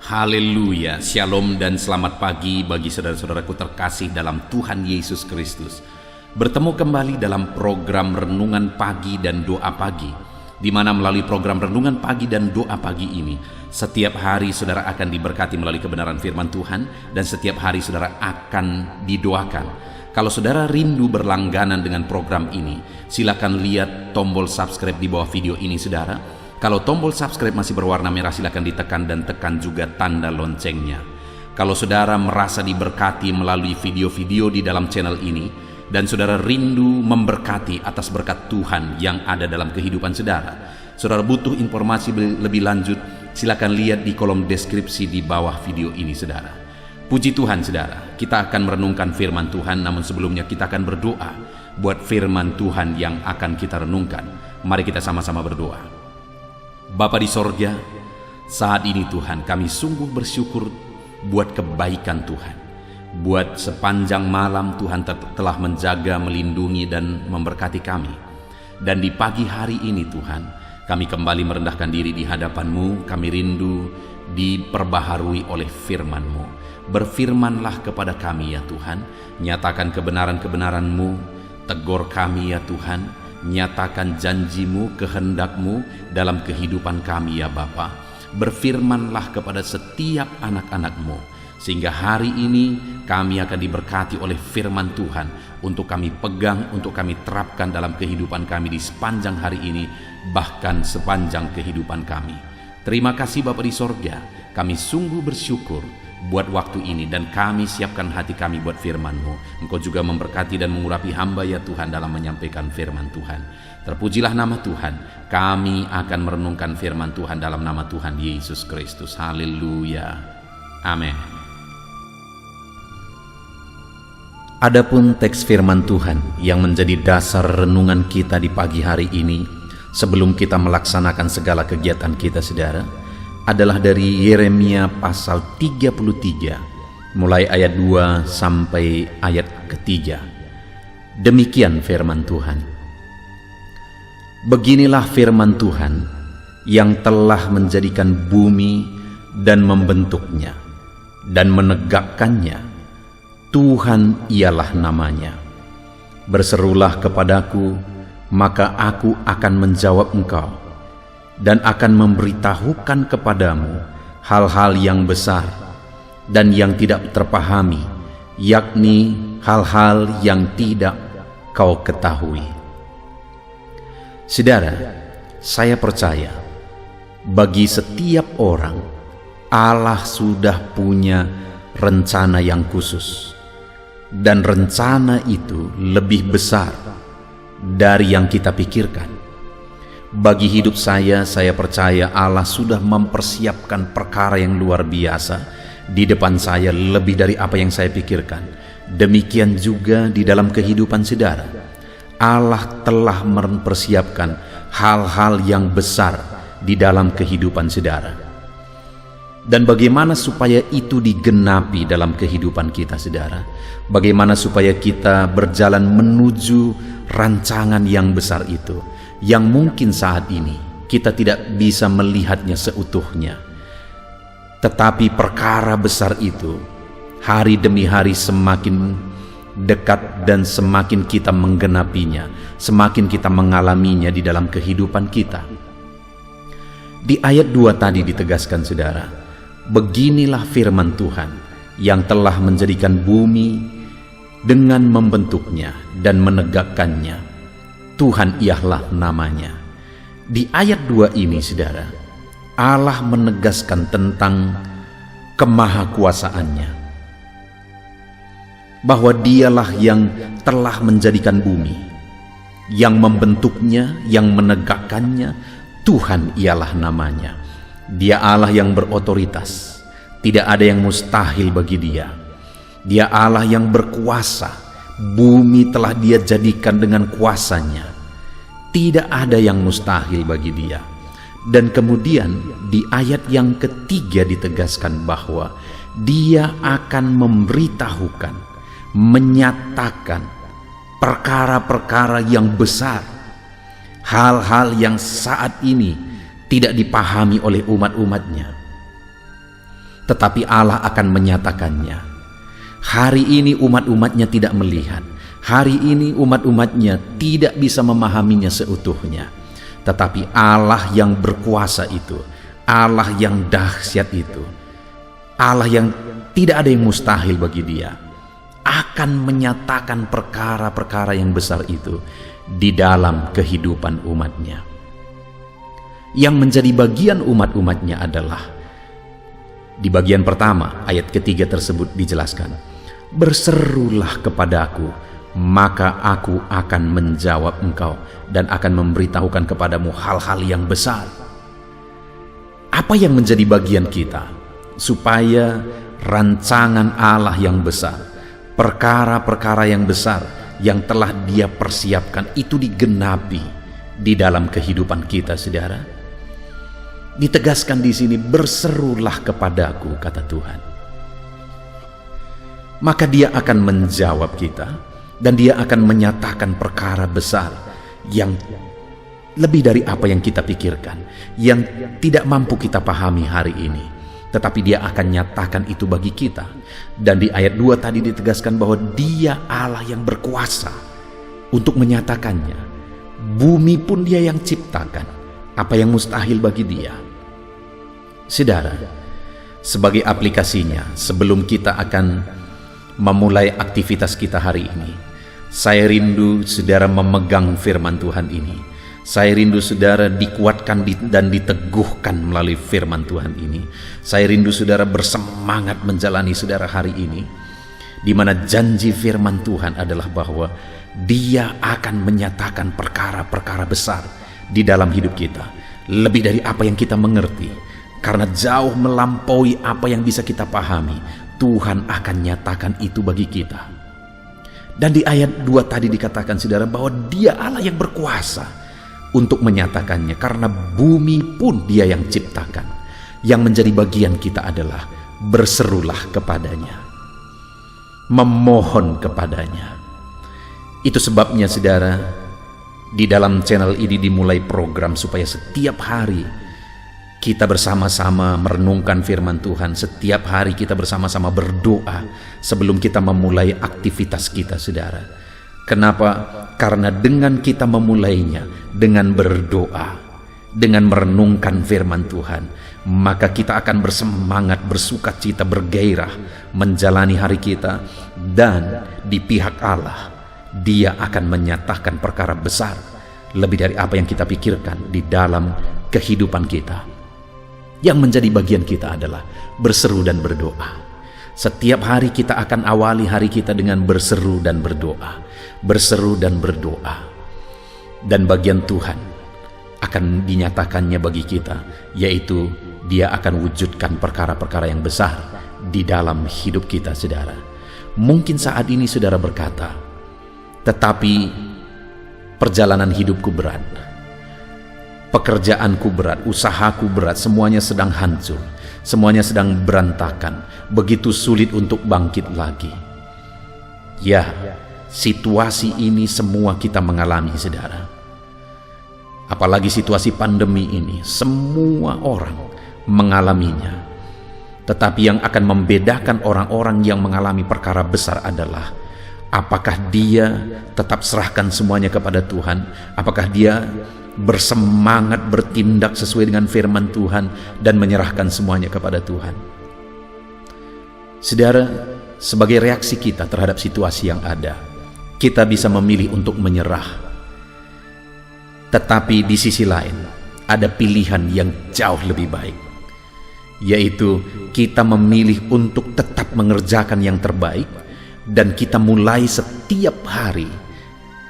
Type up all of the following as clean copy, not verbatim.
Haleluya, shalom dan selamat pagi bagi saudara-saudaraku terkasih dalam Tuhan Yesus Kristus. Bertemu kembali dalam program Renungan Pagi dan Doa Pagi, di mana melalui program Renungan Pagi dan Doa Pagi ini, setiap hari saudara akan diberkati melalui kebenaran firman Tuhan, dan setiap hari saudara akan didoakan. Kalau saudara rindu berlangganan dengan program ini, silakan lihat tombol subscribe di bawah video ini saudara. Kalau tombol subscribe masih berwarna merah, silakan ditekan dan tekan juga tanda loncengnya. Kalau saudara merasa diberkati melalui video-video di dalam channel ini, dan saudara rindu memberkati atas berkat Tuhan yang ada dalam kehidupan saudara butuh informasi lebih lanjut, silakan lihat di kolom deskripsi di bawah video ini saudara. Puji Tuhan saudara, kita akan merenungkan firman Tuhan, namun sebelumnya kita akan berdoa buat firman Tuhan yang akan kita renungkan. Mari kita sama-sama berdoa. Bapa di sorga, saat ini Tuhan kami sungguh bersyukur buat kebaikan Tuhan. Buat sepanjang malam Tuhan telah menjaga, melindungi dan memberkati kami. Dan di pagi hari ini Tuhan, kami kembali merendahkan diri di hadapan-Mu. Kami rindu diperbaharui oleh firman-Mu. Berfirmanlah kepada kami ya Tuhan, nyatakan kebenaran-kebenaran-Mu, tegur kami ya Tuhan, nyatakan janji-Mu, kehendak-Mu dalam kehidupan kami ya Bapa. Berfirmanlah kepada setiap anak-anak-Mu, sehingga hari ini kami akan diberkati oleh firman Tuhan untuk kami pegang, untuk kami terapkan dalam kehidupan kami di sepanjang hari ini, bahkan sepanjang kehidupan kami. Terima kasih Bapa di sorga, kami sungguh bersyukur buat waktu ini, dan kami siapkan hati kami buat firman-Mu. Engkau juga memberkati dan mengurapi hamba ya Tuhan dalam menyampaikan firman Tuhan. Terpujilah nama Tuhan. Kami akan merenungkan firman Tuhan dalam nama Tuhan Yesus Kristus. Haleluya. Amin. Adapun teks firman Tuhan yang menjadi dasar renungan kita di pagi hari ini, sebelum kita melaksanakan segala kegiatan kita saudara, adalah dari Yeremia pasal 33 mulai ayat 2 sampai ayat ketiga. Demikian firman Tuhan. Beginilah firman Tuhan yang telah menjadikan bumi dan membentuknya dan menegakkannya. Tuhan ialah namanya. Berserulah kepadaku, maka aku akan menjawab engkau, dan akan memberitahukan kepadamu hal-hal yang besar dan yang tidak terpahami, yakni hal-hal yang tidak kau ketahui. Saudara, saya percaya bagi setiap orang Allah sudah punya rencana yang khusus, dan rencana itu lebih besar dari yang kita pikirkan. Bagi hidup saya percaya Allah sudah mempersiapkan perkara yang luar biasa di depan saya, lebih dari apa yang saya pikirkan. Demikian juga di dalam kehidupan saudara. Allah telah mempersiapkan hal-hal yang besar di dalam kehidupan saudara. Dan bagaimana supaya itu digenapi dalam kehidupan kita saudara? Bagaimana supaya kita berjalan menuju rancangan yang besar itu, yang mungkin saat ini kita tidak bisa melihatnya seutuhnya, tetapi perkara besar itu hari demi hari semakin dekat, dan semakin kita menggenapinya, semakin kita mengalaminya di dalam kehidupan kita. Di ayat 2 tadi ditegaskan saudara, beginilah firman Tuhan yang telah menjadikan bumi dengan membentuknya dan menegakkannya. Tuhan ialah namanya. Di ayat 2 ini saudara, Allah menegaskan tentang kemahakuasaannya, bahwa dialah yang telah menjadikan bumi, yang membentuknya, yang menegakkannya. Tuhan ialah namanya. Dia Allah yang berotoritas, tidak ada yang mustahil bagi dia. Dia Allah yang berkuasa, bumi telah dia jadikan dengan kuasanya. Tidak ada yang mustahil bagi dia. Dan kemudian di ayat yang ketiga ditegaskan bahwa dia akan memberitahukan, menyatakan perkara-perkara yang besar, hal-hal yang saat ini tidak dipahami oleh umat-umatnya. tetapi Allah akan menyatakannya. Hari ini umat-umatnya tidak melihat, hari ini umat-umatnya tidak bisa memahaminya seutuhnya. Tetapi Allah yang berkuasa itu, Allah yang dahsyat itu, Allah yang tidak ada yang mustahil bagi Dia, akan menyatakan perkara-perkara yang besar itu di dalam kehidupan umatnya. Yang menjadi bagian umat-umatnya adalah, di bagian pertama ayat ketiga tersebut dijelaskan, berserulah kepadaku, maka aku akan menjawab engkau dan akan memberitahukan kepadamu hal-hal yang besar. Apa yang menjadi bagian kita supaya rancangan Allah yang besar, perkara-perkara yang besar yang telah Dia persiapkan itu digenapi di dalam kehidupan kita, saudara? Ditegaskan di sini, berserulah kepadaku, kata Tuhan. Maka Dia akan menjawab kita dan Dia akan menyatakan perkara besar yang lebih dari apa yang kita pikirkan, yang tidak mampu kita pahami hari ini. Tetapi Dia akan nyatakan itu bagi kita. Dan di ayat 2 tadi ditegaskan bahwa Dia Allah yang berkuasa untuk menyatakannya. Bumi pun Dia yang ciptakan. Apa yang mustahil bagi Dia? Saudara, sebagai aplikasinya, sebelum kita akan memulai aktivitas kita hari ini, saya rindu saudara memegang firman Tuhan ini. Saya rindu saudara dikuatkan dan diteguhkan melalui firman Tuhan ini. Saya rindu saudara bersemangat menjalani saudara hari ini, di mana janji firman Tuhan adalah bahwa Dia akan menyatakan perkara-perkara besar di dalam hidup kita, lebih dari apa yang kita mengerti, karena jauh melampaui apa yang bisa kita pahami. Tuhan akan nyatakan itu bagi kita. Dan di ayat 2 tadi dikatakan saudara bahwa Dia Allah yang berkuasa untuk menyatakannya, karena bumi pun Dia yang ciptakan. Yang menjadi bagian kita adalah berserulah kepadanya, memohon kepadanya. Itu sebabnya saudara, di dalam channel ini dimulai program supaya setiap hari kita bersama-sama merenungkan firman Tuhan. Setiap hari kita bersama-sama berdoa sebelum kita memulai aktivitas kita, saudara. Kenapa? Karena dengan kita memulainya dengan berdoa, dengan merenungkan firman Tuhan, maka kita akan bersemangat, bersukacita, bergairah menjalani hari kita. Dan di pihak Allah, Dia akan menyatakan perkara besar lebih dari apa yang kita pikirkan di dalam kehidupan kita. Yang menjadi bagian kita adalah berseru dan berdoa. Setiap hari kita akan awali hari kita dengan berseru dan berdoa, berseru dan berdoa. Dan bagian Tuhan akan dinyatakannya bagi kita, yaitu Dia akan wujudkan perkara-perkara yang besar di dalam hidup kita, saudara. Mungkin saat ini saudara berkata, tetapi perjalanan hidupku berat, pekerjaanku berat, usahaku berat, semuanya sedang hancur, semuanya sedang berantakan, begitu sulit untuk bangkit lagi. Ya, situasi ini semua kita mengalami, saudara. Apalagi situasi pandemi ini, semua orang mengalaminya. Tetapi yang akan membedakan orang-orang yang mengalami perkara besar adalah apakah dia tetap serahkan semuanya kepada Tuhan, apakah dia bersemangat bertindak sesuai dengan firman Tuhan dan menyerahkan semuanya kepada Tuhan. Saudara, sebagai reaksi kita terhadap situasi yang ada, kita bisa memilih untuk menyerah. Tetapi di sisi lain, ada pilihan yang jauh lebih baik, yaitu kita memilih untuk tetap mengerjakan yang terbaik, dan kita mulai setiap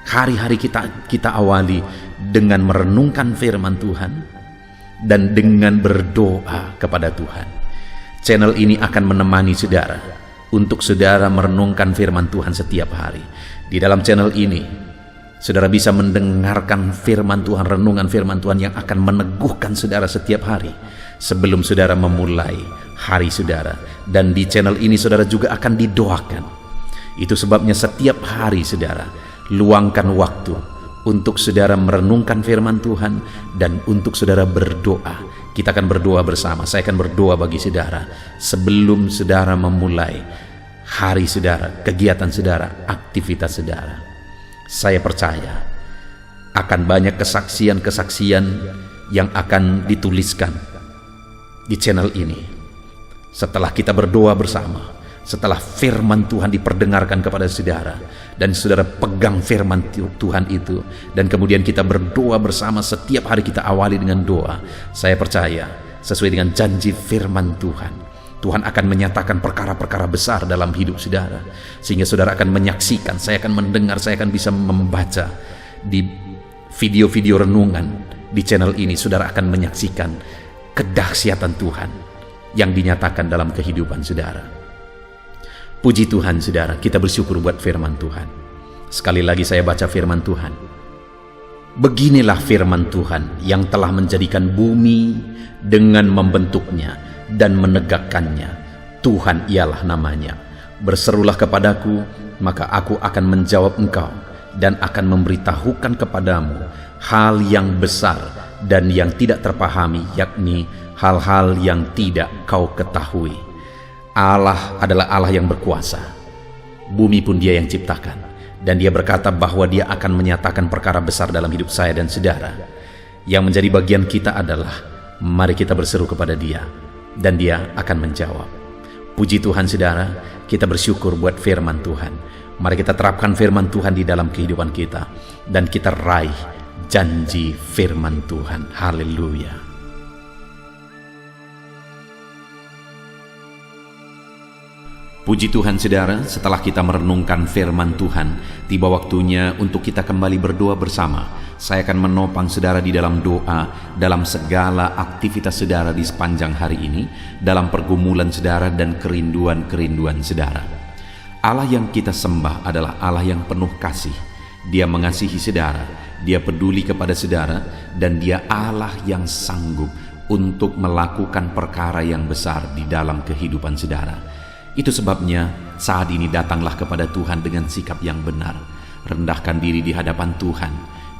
hari-hari kita awali dengan merenungkan firman Tuhan dan dengan berdoa kepada Tuhan. Channel ini akan menemani saudara untuk saudara merenungkan firman Tuhan setiap hari. Di dalam channel ini saudara bisa mendengarkan firman Tuhan, renungan firman Tuhan yang akan meneguhkan saudara setiap hari sebelum saudara memulai hari saudara. Dan di channel ini saudara juga akan didoakan. Itu sebabnya setiap hari saudara luangkan waktu untuk saudara merenungkan firman Tuhan dan untuk saudara berdoa. Kita akan berdoa bersama. Saya akan berdoa bagi saudara sebelum saudara memulai hari saudara, kegiatan saudara, aktivitas saudara. Saya percaya akan banyak kesaksian-kesaksian yang akan dituliskan di channel ini setelah kita berdoa bersama, setelah firman Tuhan diperdengarkan kepada saudara dan saudara pegang firman Tuhan itu, dan kemudian kita berdoa bersama. Setiap hari kita awali dengan doa. Saya percaya sesuai dengan janji firman Tuhan, Tuhan akan menyatakan perkara-perkara besar dalam hidup saudara, sehingga saudara akan menyaksikan, saya akan mendengar, saya akan bisa membaca di video-video renungan di channel ini. Saudara akan menyaksikan kedahsyatan Tuhan yang dinyatakan dalam kehidupan saudara. Puji Tuhan saudara, kita bersyukur buat firman Tuhan. Sekali lagi saya baca firman Tuhan. Beginilah firman Tuhan yang telah menjadikan bumi dengan membentuknya dan menegakkannya. Tuhan ialah namanya. Berserulah kepadaku, maka aku akan menjawab engkau dan akan memberitahukan kepadamu hal yang besar dan yang tidak terpahami, yakni hal-hal yang tidak kau ketahui. Allah adalah Allah yang berkuasa. Bumi pun Dia yang ciptakan, dan Dia berkata bahwa Dia akan menyatakan perkara besar dalam hidup saya dan saudara. Yang menjadi bagian kita adalah mari kita berseru kepada Dia dan Dia akan menjawab. Puji Tuhan saudara, kita bersyukur buat firman Tuhan. Mari kita terapkan firman Tuhan di dalam kehidupan kita dan kita raih janji firman Tuhan. Haleluya. Puji Tuhan saudara, setelah kita merenungkan firman Tuhan, tiba waktunya untuk kita kembali berdoa bersama. Saya akan menopang saudara di dalam doa, dalam segala aktivitas saudara di sepanjang hari ini, dalam pergumulan saudara dan kerinduan-kerinduan saudara. Allah yang kita sembah adalah Allah yang penuh kasih. Dia mengasihi saudara, Dia peduli kepada saudara, dan Dia Allah yang sanggup untuk melakukan perkara yang besar di dalam kehidupan saudara. Itu sebabnya saat ini datanglah kepada Tuhan dengan sikap yang benar. Rendahkan diri di hadapan Tuhan.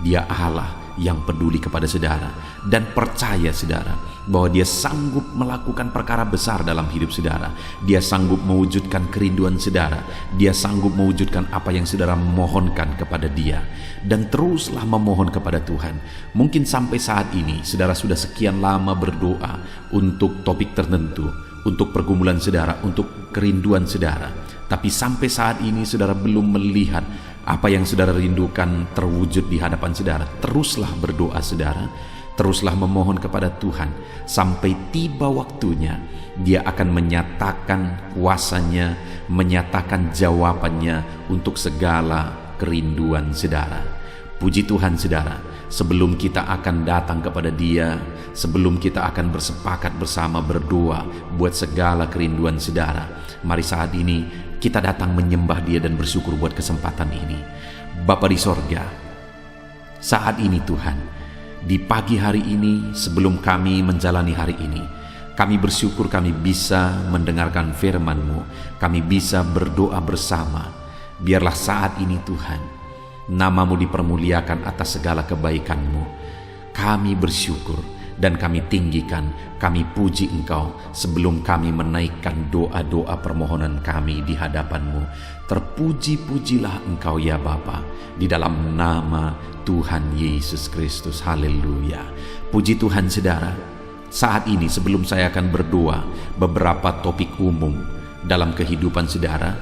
Dia Allah yang peduli kepada saudara, dan percaya saudara bahwa Dia sanggup melakukan perkara besar dalam hidup saudara. Dia sanggup mewujudkan kerinduan saudara. Dia sanggup mewujudkan apa yang saudara mohonkan kepada Dia. Dan teruslah memohon kepada Tuhan. Mungkin sampai saat ini saudara sudah sekian lama berdoa untuk topik tertentu, untuk pergumulan saudara, untuk kerinduan saudara. Tapi sampai saat ini saudara belum melihat apa yang saudara rindukan terwujud di hadapan saudara. Teruslah berdoa saudara, teruslah memohon kepada Tuhan. Sampai tiba waktunya Dia akan menyatakan kuasanya, menyatakan jawabannya untuk segala kerinduan saudara. Puji Tuhan saudara, sebelum kita akan datang kepada Dia, sebelum kita akan bersepakat bersama berdoa buat segala kerinduan saudara, mari saat ini kita datang menyembah Dia dan bersyukur buat kesempatan ini. Bapa di sorga, saat ini Tuhan, di pagi hari ini sebelum kami menjalani hari ini, kami bersyukur kami bisa mendengarkan firman-Mu, kami bisa berdoa bersama. Biarlah saat ini Tuhan, Nama-Mu dipermuliakan atas segala kebaikan-Mu. Kami bersyukur dan kami tinggikan, kami puji Engkau sebelum kami menaikkan doa-doa permohonan kami di hadapan-Mu. Terpuji-pujilah Engkau ya Bapa, di dalam nama Tuhan Yesus Kristus. Haleluya. Puji Tuhan saudara, saat ini sebelum saya akan berdoa beberapa topik umum dalam kehidupan saudara,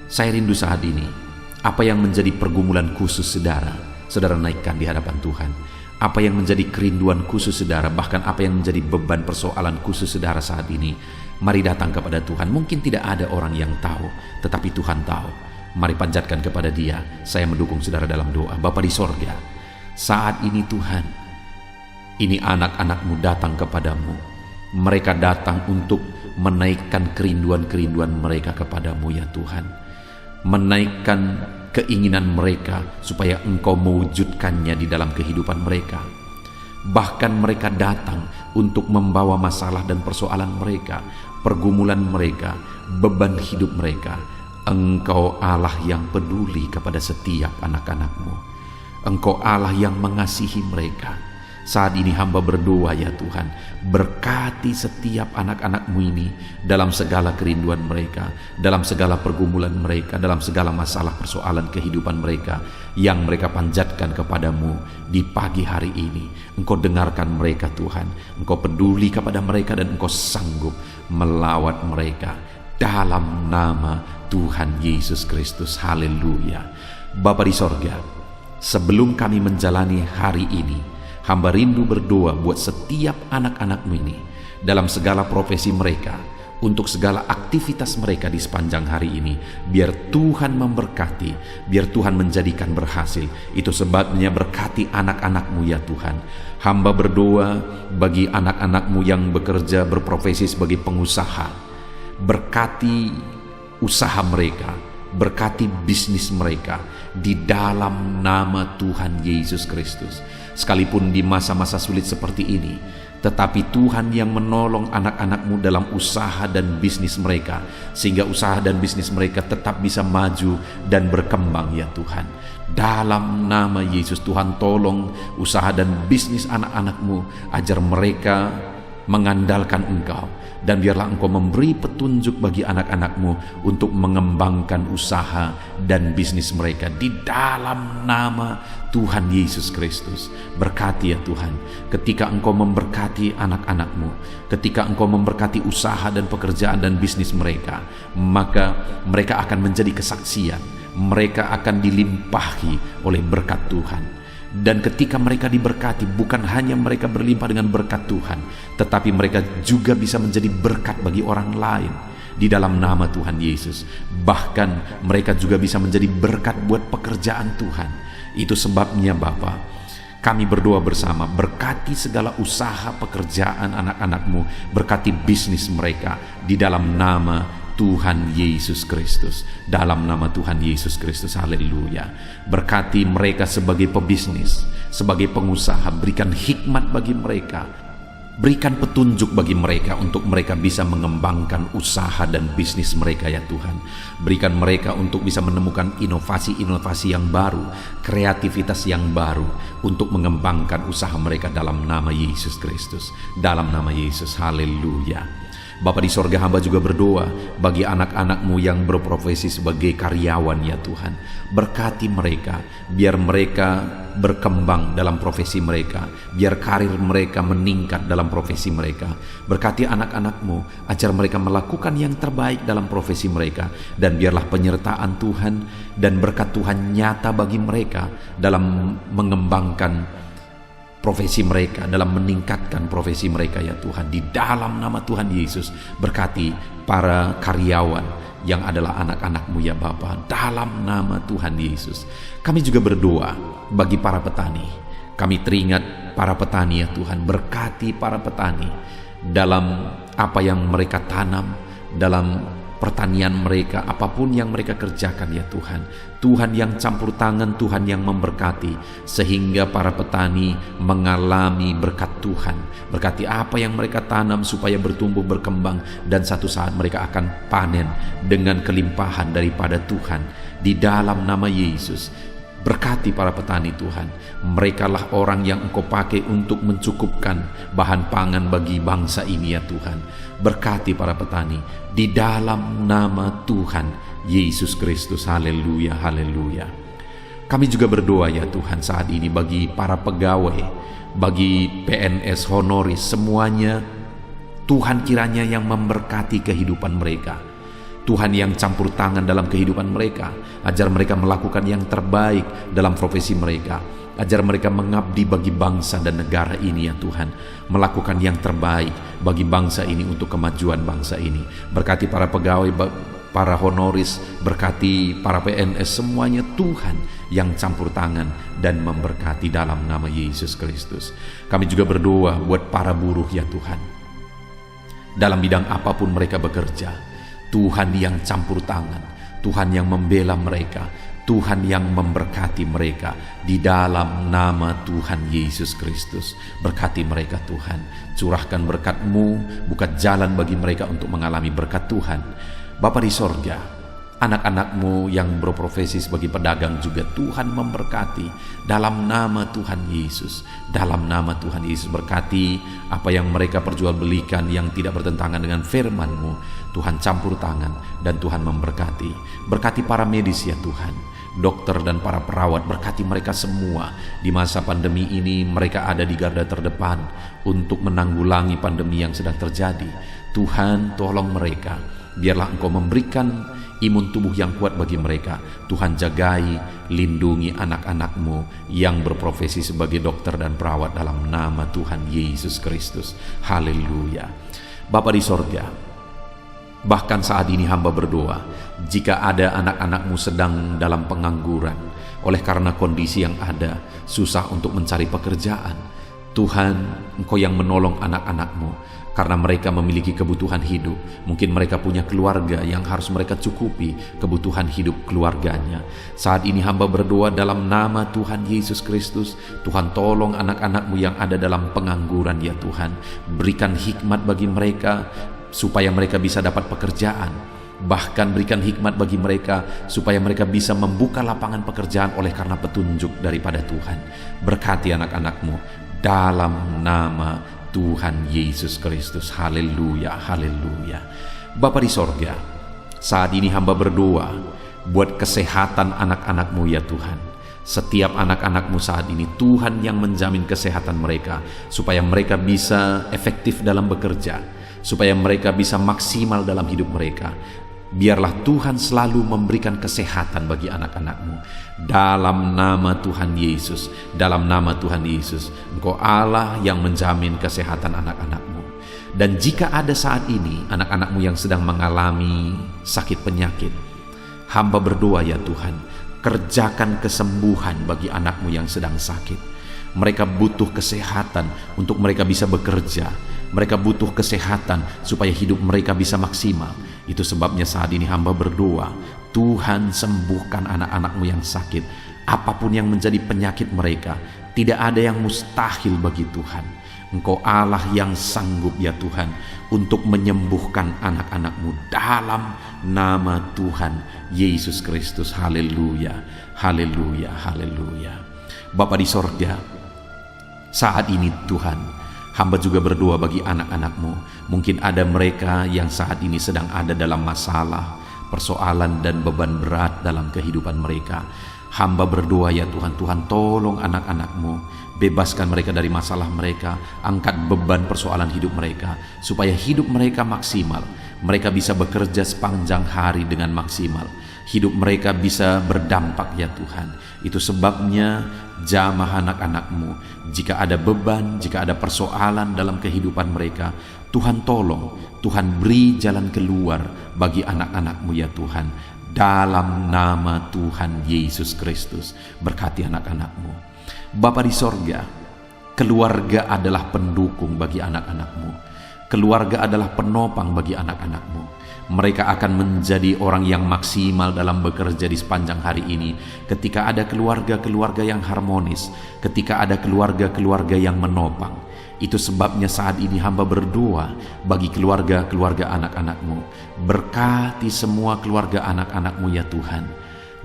saya rindu saat ini apa yang menjadi pergumulan khusus saudara, saudara naikkan di hadapan Tuhan. Apa yang menjadi kerinduan khusus saudara, bahkan apa yang menjadi beban persoalan khusus saudara saat ini, mari datang kepada Tuhan. Mungkin tidak ada orang yang tahu, tetapi Tuhan tahu. Mari panjatkan kepada Dia. Saya mendukung saudara dalam doa. Bapa di sorga, saat ini Tuhan, ini anak-anak-Mu datang kepadamu. Mereka datang untuk menaikkan kerinduan-kerinduan mereka kepadamu ya Tuhan. Menaikkan keinginan mereka supaya Engkau mewujudkannya di dalam kehidupan mereka. Bahkan mereka datang untuk membawa masalah dan persoalan mereka, pergumulan mereka, beban hidup mereka. Engkau Allah yang peduli kepada setiap anak-anak-Mu. Engkau Allah yang mengasihi mereka. Saat ini hamba berdoa ya Tuhan, berkati setiap anak-anak-Mu ini dalam segala kerinduan mereka, dalam segala pergumulan mereka, dalam segala masalah persoalan kehidupan mereka yang mereka panjatkan kepadamu di pagi hari ini. Engkau dengarkan mereka Tuhan, Engkau peduli kepada mereka dan Engkau sanggup melawat mereka dalam nama Tuhan Yesus Kristus. Haleluya. Bapa di sorga, sebelum kami menjalani hari ini, hamba rindu berdoa buat setiap anak-anak-Mu ini dalam segala profesi mereka, untuk segala aktivitas mereka di sepanjang hari ini. Biar Tuhan memberkati, biar Tuhan menjadikan berhasil. Itu sebabnya berkati anak-anak-Mu ya Tuhan. Hamba berdoa bagi anak-anak-Mu yang bekerja berprofesi sebagai pengusaha. Berkati usaha mereka, berkati bisnis mereka di dalam nama Tuhan Yesus Kristus. Sekalipun di masa-masa sulit seperti ini, tetapi Tuhan yang menolong anak-anak-Mu dalam usaha dan bisnis mereka, sehingga usaha dan bisnis mereka tetap bisa maju dan berkembang ya Tuhan. Dalam nama Yesus, Tuhan tolong usaha dan bisnis anak-anak-Mu, ajar mereka mengandalkan Engkau, dan biarlah Engkau memberi petunjuk bagi anak-anak-Mu untuk mengembangkan usaha dan bisnis mereka di dalam nama Tuhan Yesus Kristus. Berkati ya Tuhan, ketika Engkau memberkati anak-anak-Mu, ketika Engkau memberkati usaha dan pekerjaan dan bisnis mereka, maka mereka akan menjadi kesaksian, mereka akan dilimpahi oleh berkat Tuhan. Dan ketika mereka diberkati, bukan hanya mereka berlimpah dengan berkat Tuhan, tetapi mereka juga bisa menjadi berkat bagi orang lain di dalam nama Tuhan Yesus. Bahkan mereka juga bisa menjadi berkat buat pekerjaan Tuhan. Itu sebabnya Bapa, kami berdoa bersama, berkati segala usaha pekerjaan anak-anak-Mu, berkati bisnis mereka di dalam nama Tuhan Yesus Kristus. Dalam nama Tuhan Yesus Kristus. Haleluya. Berkati mereka sebagai pebisnis, sebagai pengusaha. Berikan hikmat bagi mereka, berikan petunjuk bagi mereka untuk mereka bisa mengembangkan usaha dan bisnis mereka ya Tuhan. Berikan mereka untuk bisa menemukan inovasi-inovasi yang baru, kreativitas yang baru untuk mengembangkan usaha mereka dalam nama Yesus Kristus. Dalam nama Yesus. Haleluya. Bapa di sorga, hamba juga berdoa bagi anak-anak-Mu yang berprofesi sebagai karyawan ya Tuhan. Berkati mereka, biar mereka berkembang dalam profesi mereka, biar karir mereka meningkat dalam profesi mereka. Berkati anak-anak-Mu, ajar mereka melakukan yang terbaik dalam profesi mereka, dan biarlah penyertaan Tuhan dan berkat Tuhan nyata bagi mereka dalam mengembangkan profesi mereka, dalam meningkatkan profesi mereka ya Tuhan. Di dalam nama Tuhan Yesus, berkati para karyawan yang adalah anak-anak-Mu ya Bapa. Dalam nama Tuhan Yesus, kami juga berdoa bagi para petani. Kami teringat para petani ya Tuhan. Berkati para petani dalam apa yang mereka tanam, dalam pertanian mereka, apapun yang mereka kerjakan ya Tuhan. Tuhan yang campur tangan, Tuhan yang memberkati, sehingga para petani mengalami berkat Tuhan. Berkati apa yang mereka tanam supaya bertumbuh berkembang, dan satu saat mereka akan panen dengan kelimpahan daripada Tuhan. Di dalam nama Yesus, berkati para petani Tuhan. Merekalah orang yang Engkau pakai untuk mencukupkan bahan pangan bagi bangsa ini ya Tuhan. Berkati para petani di dalam nama Tuhan Yesus Kristus. Haleluya, haleluya. Kami juga berdoa ya Tuhan saat ini bagi para pegawai, bagi PNS honoris semuanya. Tuhan kiranya yang memberkati kehidupan mereka. Tuhan yang campur tangan dalam kehidupan mereka, ajar mereka melakukan yang terbaik dalam profesi mereka, ajar mereka mengabdi bagi bangsa dan negara ini ya Tuhan, melakukan yang terbaik bagi bangsa ini untuk kemajuan bangsa ini. Berkati para pegawai, para honoris, berkati para PNS semuanya, Tuhan yang campur tangan dan memberkati dalam nama Yesus Kristus. Kami juga berdoa buat para buruh ya Tuhan, dalam bidang apapun mereka bekerja. Tuhan yang campur tangan, Tuhan yang membela mereka, Tuhan yang memberkati mereka di dalam nama Tuhan Yesus Kristus. Berkati mereka Tuhan, curahkan berkat-Mu, buka jalan bagi mereka untuk mengalami berkat Tuhan. Bapa di sorga, Anak-anak-Mu yang berprofesi sebagai pedagang juga Tuhan memberkati dalam nama Tuhan Yesus. Dalam nama Tuhan Yesus, berkati apa yang mereka perjualbelikan yang tidak bertentangan dengan firman-Mu. Tuhan campur tangan dan Tuhan memberkati. Berkati para medis ya Tuhan, dokter dan para perawat, berkati mereka semua. Di masa pandemi ini mereka ada di garda terdepan untuk menanggulangi pandemi yang sedang terjadi. Tuhan, tolong mereka. Biarlah Engkau memberikan imun tubuh yang kuat bagi mereka. Tuhan, jagai, lindungi anak-anak-Mu yang berprofesi sebagai dokter dan perawat dalam nama Tuhan Yesus Kristus. Haleluya. Bapa di sorga, bahkan saat ini hamba berdoa, jika ada anak-anak-Mu sedang dalam pengangguran oleh karena kondisi yang ada, susah untuk mencari pekerjaan, Tuhan, Engkau yang menolong anak-anak-Mu karena mereka memiliki kebutuhan hidup. Mungkin mereka punya keluarga yang harus mereka cukupi kebutuhan hidup keluarganya. Saat ini hamba berdoa dalam nama Tuhan Yesus Kristus, Tuhan tolong anak-anak-Mu yang ada dalam pengangguran ya Tuhan. Berikan hikmat bagi mereka supaya mereka bisa dapat pekerjaan. Bahkan berikan hikmat bagi mereka supaya mereka bisa membuka lapangan pekerjaan oleh karena petunjuk daripada Tuhan. Berkati anak-anak-Mu dalam nama Tuhan Yesus Kristus. Haleluya, haleluya. Bapa di sorga, saat ini hamba berdoa buat kesehatan anak-anak-Mu ya Tuhan. Setiap anak-anak-Mu saat ini, Tuhan yang menjamin kesehatan mereka, supaya mereka bisa efektif dalam bekerja, supaya mereka bisa maksimal dalam hidup mereka. Biarlah Tuhan selalu memberikan kesehatan bagi anak-anak-Mu. Dalam nama Tuhan Yesus, dalam nama Tuhan Yesus, Engkau Allah yang menjamin kesehatan anak-anak-Mu. Dan jika ada saat ini anak-anak-Mu yang sedang mengalami sakit penyakit, hamba berdoa ya Tuhan, kerjakan kesembuhan bagi anak-Mu yang sedang sakit. Mereka butuh kesehatan untuk mereka bisa bekerja. Mereka butuh kesehatan supaya hidup mereka bisa maksimal. Itu sebabnya saat ini hamba berdoa, Tuhan sembuhkan anak-anak-Mu yang sakit. Apapun yang menjadi penyakit mereka, tidak ada yang mustahil bagi Tuhan. Engkau Allah yang sanggup ya Tuhan untuk menyembuhkan anak-anak-Mu dalam nama Tuhan Yesus Kristus. Haleluya, haleluya, haleluya. Bapa di sorga, saat ini Tuhan, hamba juga berdoa bagi anak-anak-Mu. Mungkin ada mereka yang saat ini sedang ada dalam masalah, persoalan dan beban berat dalam kehidupan mereka. Hamba berdoa ya Tuhan, Tuhan tolong anak-anak-Mu, bebaskan mereka dari masalah mereka, angkat beban persoalan hidup mereka, supaya hidup mereka maksimal. Mereka bisa bekerja sepanjang hari dengan maksimal. Hidup mereka bisa berdampak ya Tuhan. Itu sebabnya jamah anak-anak-Mu, jika ada beban, jika ada persoalan dalam kehidupan mereka, Tuhan tolong, Tuhan beri jalan keluar bagi anak-anak-Mu ya Tuhan. Dalam nama Tuhan Yesus Kristus, berkati anak-anak-Mu. Bapa di sorga, keluarga adalah pendukung bagi anak-anak-Mu. Keluarga adalah penopang bagi anak-anak-Mu. Mereka akan menjadi orang yang maksimal dalam bekerja di sepanjang hari ini ketika ada keluarga-keluarga yang harmonis, ketika ada keluarga-keluarga yang menopang. Itu sebabnya saat ini hamba berdoa bagi keluarga-keluarga anak-anak-Mu. Berkati semua keluarga anak-anak-Mu ya Tuhan.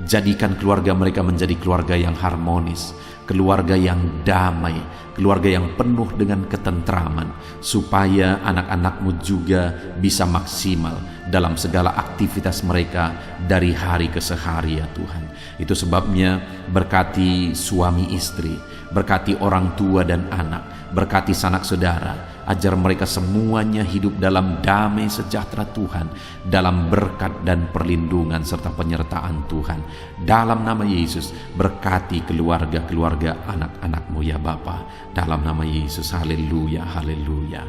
Jadikan keluarga mereka menjadi keluarga yang harmonis, keluarga yang damai, keluarga yang penuh dengan ketentraman, supaya anak-anak-Mu juga bisa maksimal dalam segala aktivitas mereka dari hari ke sehari ya Tuhan. Itu sebabnya berkati suami istri, berkati orang tua dan anak, berkati sanak saudara, ajar mereka semuanya hidup dalam damai sejahtera Tuhan, dalam berkat dan perlindungan serta penyertaan Tuhan. Dalam nama Yesus, berkati keluarga-keluarga anak-anak-Mu ya Bapa. Dalam nama Yesus, haleluya, haleluya.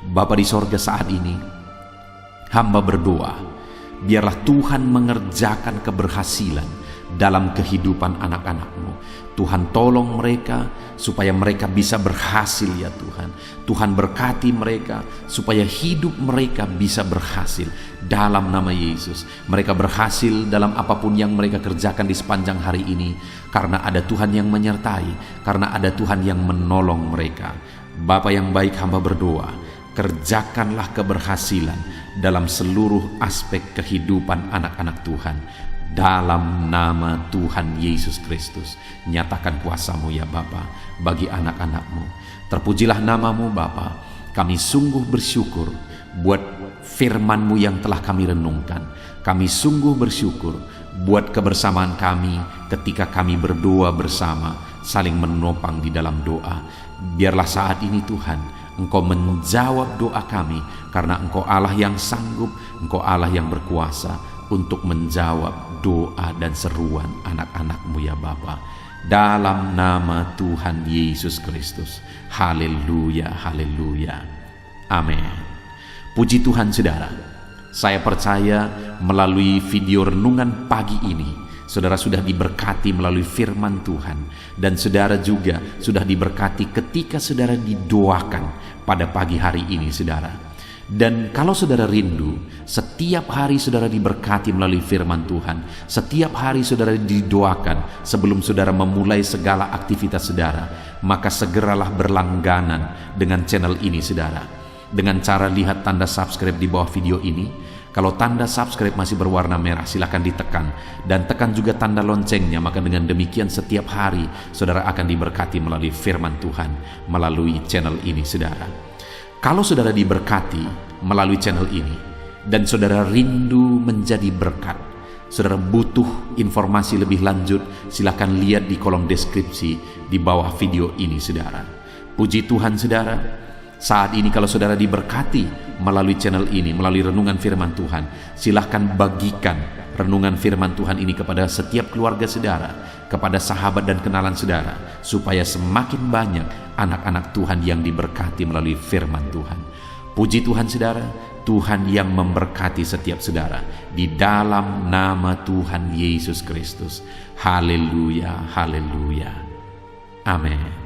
Bapa di sorga, saat ini hamba berdoa, biarlah Tuhan mengerjakan keberhasilan dalam kehidupan anak-anak-Mu. Tuhan tolong mereka supaya mereka bisa berhasil ya Tuhan. Tuhan berkati mereka supaya hidup mereka bisa berhasil dalam nama Yesus. Mereka berhasil dalam apapun yang mereka kerjakan di sepanjang hari ini, karena ada Tuhan yang menyertai, karena ada Tuhan yang menolong mereka. Bapa yang baik, hamba berdoa, Kerjakanlah keberhasilan dalam seluruh aspek kehidupan anak-anak Tuhan. Dalam nama Tuhan Yesus Kristus, nyatakan kuasa-Mu ya Bapa bagi anak-anak-Mu. Terpujilah nama-Mu Bapa. Kami sungguh bersyukur buat firman-Mu yang telah kami renungkan. Kami sungguh bersyukur buat kebersamaan kami ketika kami berdoa bersama, saling menopang di dalam doa. Biarlah saat ini Tuhan, Engkau menjawab doa kami, karena Engkau Allah yang sanggup, Engkau Allah yang berkuasa untuk menjawab doa dan seruan anak-anak-Mu ya Bapa. Dalam nama Tuhan Yesus Kristus. Haleluya, haleluya. Amin. Puji Tuhan saudara. Saya percaya melalui video renungan pagi ini, saudara sudah diberkati melalui firman Tuhan. Dan saudara juga sudah diberkati ketika saudara didoakan pada pagi hari ini saudara. Dan kalau saudara rindu, setiap hari saudara diberkati melalui firman Tuhan. Setiap hari saudara didoakan sebelum saudara memulai segala aktivitas saudara. Maka segeralah berlangganan dengan channel ini saudara. Dengan cara lihat tanda subscribe di bawah video ini. Kalau tanda subscribe masih berwarna merah, silakan ditekan. Dan tekan juga tanda loncengnya, maka dengan demikian setiap hari saudara akan diberkati melalui firman Tuhan, melalui channel ini saudara. Kalau saudara diberkati melalui channel ini, dan saudara rindu menjadi berkat, saudara butuh informasi lebih lanjut, silakan lihat di kolom deskripsi di bawah video ini saudara. Puji Tuhan saudara. Saat ini kalau saudara diberkati melalui channel ini, melalui renungan firman Tuhan, silahkan bagikan renungan firman Tuhan ini kepada setiap keluarga saudara, kepada sahabat dan kenalan saudara, supaya semakin banyak anak-anak Tuhan yang diberkati melalui firman Tuhan. Puji Tuhan saudara, Tuhan yang memberkati setiap saudara di dalam nama Tuhan Yesus Kristus. Haleluya, haleluya. Amin.